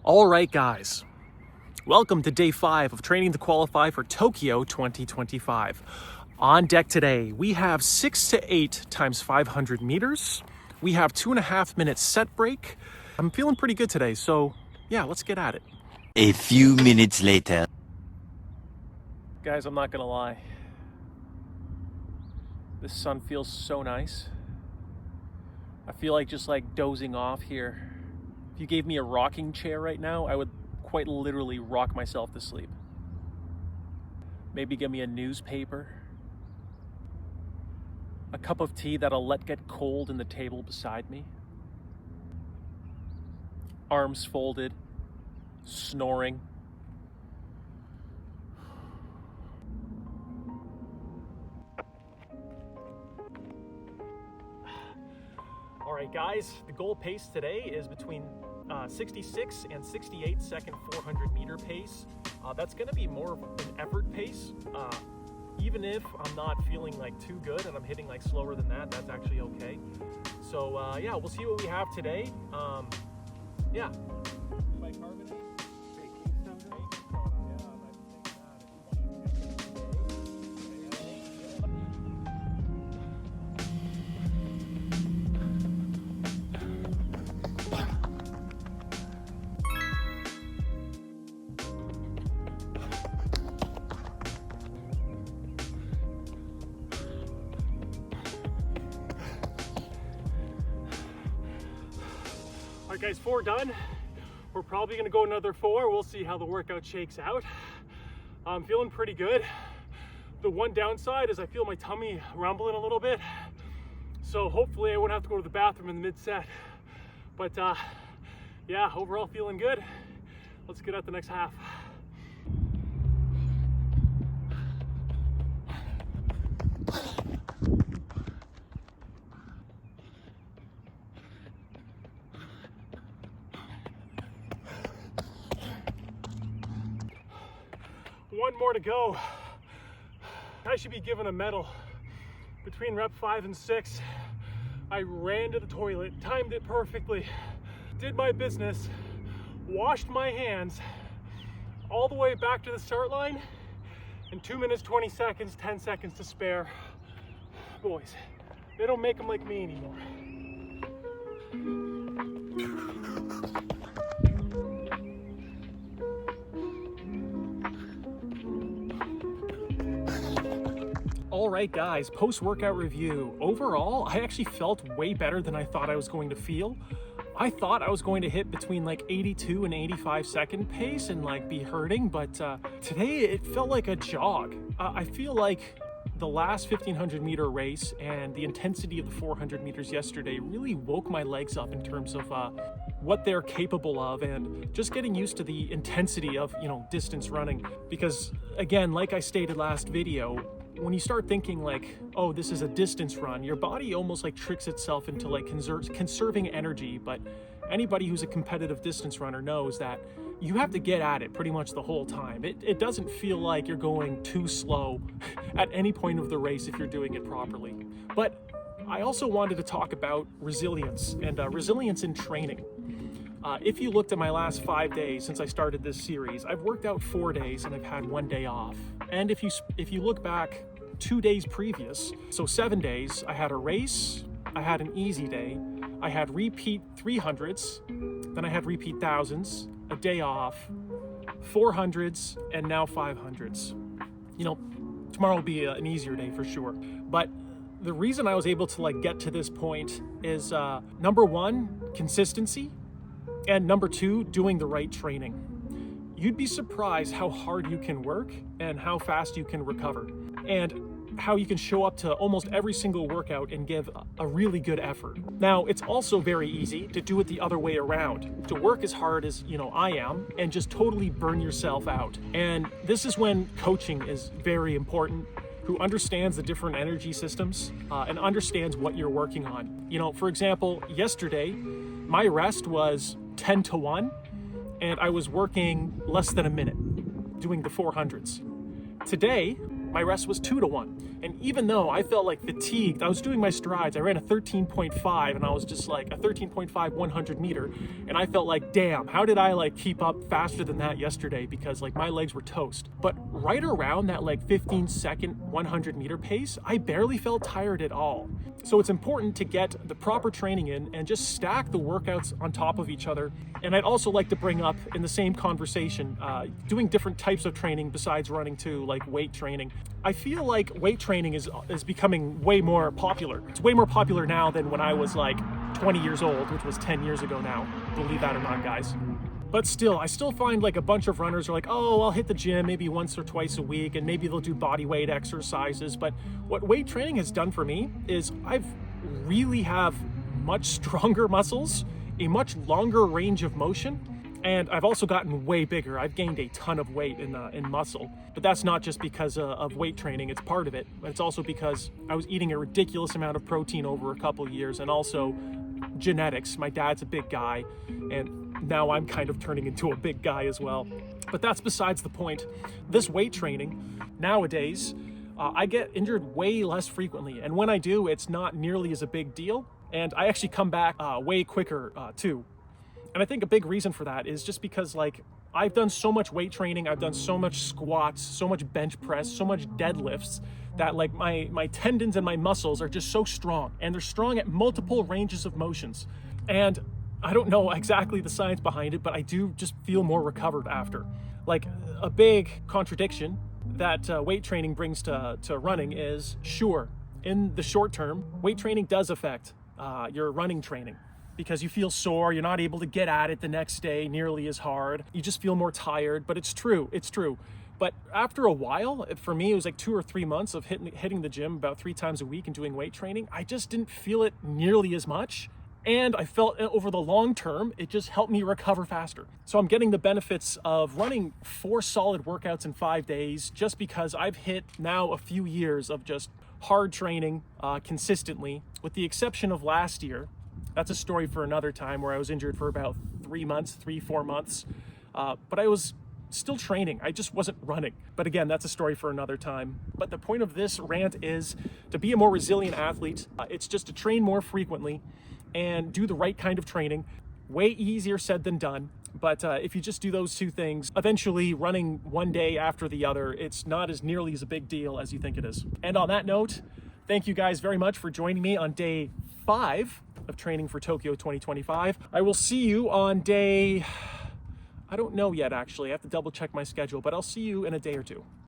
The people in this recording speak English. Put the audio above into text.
All right, guys, welcome to day 5 of training to qualify for Tokyo 2025. On deck today, we have 6 to 8 times 500 meters. We have 2.5 minutes set break. I'm feeling pretty good today, so yeah, let's get at it. A few minutes later. Guys, I'm not gonna lie. The sun feels so nice. I feel like just like dozing off here. If you gave me a rocking chair right now, I would quite literally rock myself to sleep. Maybe give me a newspaper, a cup of tea that I'll let get cold in the table beside me. Arms folded, snoring. All right, guys, the goal pace today is between 66 and 68 second 400 meter pace. That's going to be more of an effort pace. Even if I'm not feeling like too good and I'm hitting like slower than that, that's actually okay. So yeah, we'll see what we have today. Yeah. All right, guys, 4 done. We're probably gonna go another 4. We'll see how the workout shakes out. I'm feeling pretty good. The one downside is I feel my tummy rumbling a little bit. So hopefully I won't have to go to the bathroom in the mid-set. But yeah, overall feeling good. Let's get at the next half. One more to go. I should be given a medal. Between rep 5 and 6, I ran to the toilet, timed it perfectly, did my business, washed my hands, all the way back to the start line, in 2 minutes, 20 seconds, 10 seconds to spare. Boys, they don't make them like me anymore. All right, guys, post-workout review. Overall, I actually felt way better than I thought I was going to feel. I thought I was going to hit between like 82 and 85 second pace and like be hurting, but today it felt like a jog. I feel like the last 1500 meter race and the intensity of the 400 meters yesterday really woke my legs up in terms of what they're capable of, and just getting used to the intensity of, distance running. Because again, like I stated last video, when you start thinking like, oh, this is a distance run, your body almost like tricks itself into like conserving energy. But anybody who's a competitive distance runner knows that you have to get at it pretty much the whole time. It doesn't feel like you're going too slow at any point of the race if you're doing it properly. But I also wanted to talk about resilience and resilience in training. If you looked at my last 5 days since I started this series, I've worked out 4 days and I've had 1 day off. And if you look back 2 days previous, so 7 days, I had a race, I had an easy day, I had repeat 300s, then I had repeat thousands, a day off, 400s, and now 500s. Tomorrow will be an easier day for sure. But the reason I was able to like get to this point is number 1, consistency. And number 2, doing the right training. You'd be surprised how hard you can work and how fast you can recover, and how you can show up to almost every single workout and give a really good effort. Now, it's also very easy to do it the other way around, to work as hard as I am and just totally burn yourself out. And this is when coaching is very important, who understands the different energy systems and understands what you're working on. For example, yesterday, my rest was 10 to 1, and I was working less than a minute doing the 400s. Today, my rest was 2 to 1. And even though I felt like fatigued, I was doing my strides. I ran a 13.5 and I was just like a 13.5 100 meter. And I felt like, damn, how did I like keep up faster than that yesterday? Because like my legs were toast. But right around that like 15-second 100 meter pace, I barely felt tired at all. So it's important to get the proper training in and just stack the workouts on top of each other. And I'd also like to bring up in the same conversation, doing different types of training besides running too, like weight training. I feel like weight training is becoming way more popular. It's way more popular now than when I was like 20 years old, which was 10 years ago now. Believe that or not, guys. But still, I still find like a bunch of runners are like, oh, I'll hit the gym maybe once or twice a week and maybe they'll do body weight exercises. But what weight training has done for me is I've really have much stronger muscles, a much longer range of motion, and I've also gotten way bigger. I've gained a ton of weight in muscle, but that's not just because of weight training. It's part of it. It's also because I was eating a ridiculous amount of protein over a couple years, and also genetics. My dad's a big guy, and now I'm kind of turning into a big guy as well. But that's besides the point. This weight training nowadays, I get injured way less frequently, and when I do, it's not nearly as a big deal, and I actually come back way quicker too. And I think a big reason for that is just because like I've done so much weight training, I've done so much squats, so much bench press, so much deadlifts, that like my tendons and my muscles are just so strong, and they're strong at multiple ranges of motions. And I don't know exactly the science behind it, but I do just feel more recovered after. Like a big contradiction that weight training brings to running is, sure, in the short term, weight training does affect your running training, because you feel sore, you're not able to get at it the next day nearly as hard, you just feel more tired. But it's true. But after a while, for me, it was like 2 or 3 months of hitting the gym about 3 times a week and doing weight training. I just didn't feel it nearly as much. And I felt over the long term, it just helped me recover faster. So I'm getting the benefits of running 4 solid workouts in 5 days, just because I've hit now a few years of just hard training consistently, with the exception of last year. That's a story for another time, where I was injured for about 4 months. But I was still training. I just wasn't running. But again, that's a story for another time. But the point of this rant is to be a more resilient athlete. It's just to train more frequently and do the right kind of training. Way easier said than done. But if you just do those 2 things, eventually running one day after the other, it's not as nearly as a big deal as you think it is. And on that note, thank you guys very much for joining me on day 5 of training for Tokyo 2025. I will see you on day, I don't know yet actually, I have to double check my schedule, but I'll see you in a day or 2.